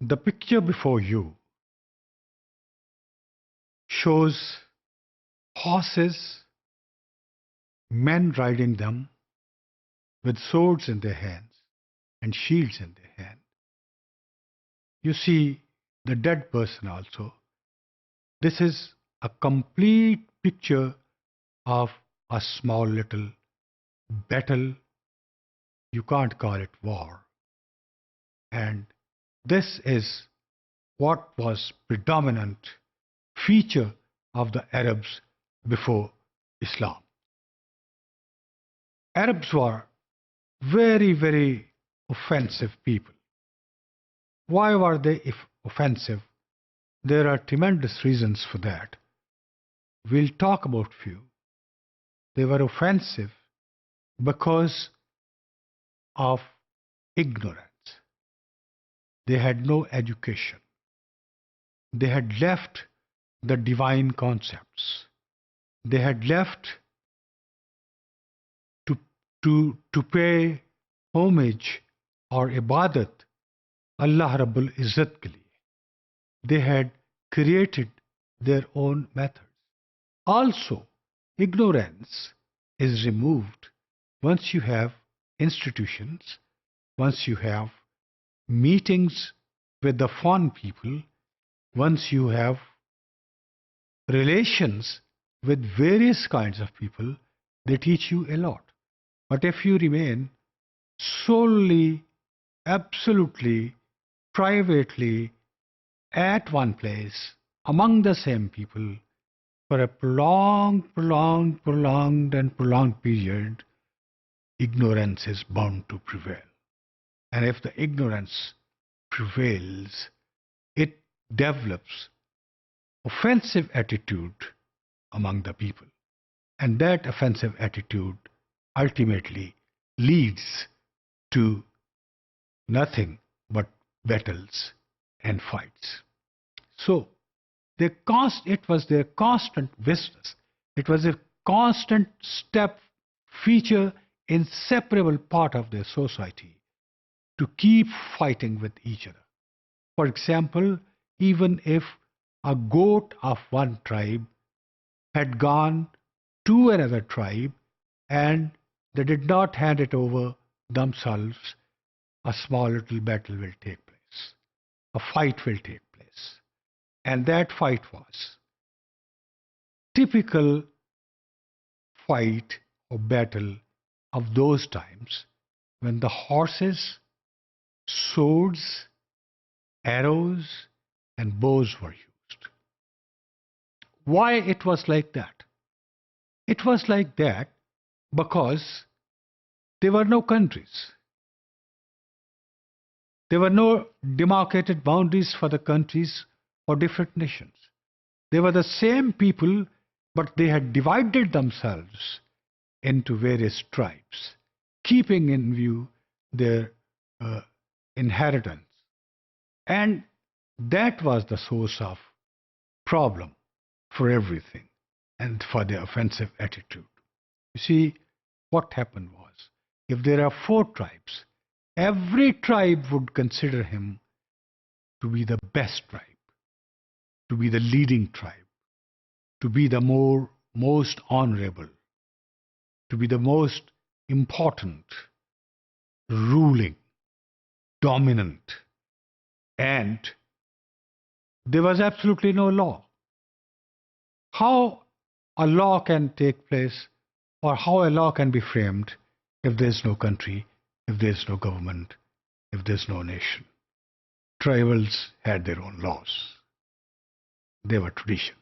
The picture before you shows horses, men riding them with swords in their hands and shields in their hand. You see the dead person also. This is a complete picture of a small little battle. You can't call it war. And this is what was predominant feature of the Arabs before Islam. Arabs were very, very offensive people. Why were they offensive? There are tremendous reasons for that. We'll talk about few. They were offensive because of ignorance. They had no education. They had left the divine concepts. They had left to pay homage or ibadat Allah Rabbul Izzat ke liye. They had created their own methods. Also, ignorance is removed once you have institutions, once you have meetings with the foreign people, once you have relations with various kinds of people, they teach you a lot. But if you remain solely, absolutely, privately at one place among the same people for a prolonged period, ignorance is bound to prevail. And if the ignorance prevails, it develops offensive attitude among the people. And that offensive attitude ultimately leads to nothing but battles and fights. So it was their constant business. It was a constant step, feature, inseparable part of their society to keep fighting with each other. For example, even if a goat of one tribe had gone to another tribe and they did not hand it over themselves, a small little battle will take place. A fight will take place. And that fight was typical fight or battle of those times when the horses, swords, arrows, and bows were used. Why it was like that? It was like that because there were no countries. There were no demarcated boundaries for the countries or different nations. They were the same people, but they had divided themselves into various tribes, keeping in view their inheritance. And that was the source of problem for everything and for their offensive attitude. You see, what happened was, if there are 4 tribes, every tribe would consider him to be the best tribe, to be the leading tribe, to be the most honorable, to be the most important, ruling, dominant, and there was absolutely no law. How a law can take place or how a law can be framed if there is no country, if there is no government, if there is no nation? Tribals had their own laws. They were tradition.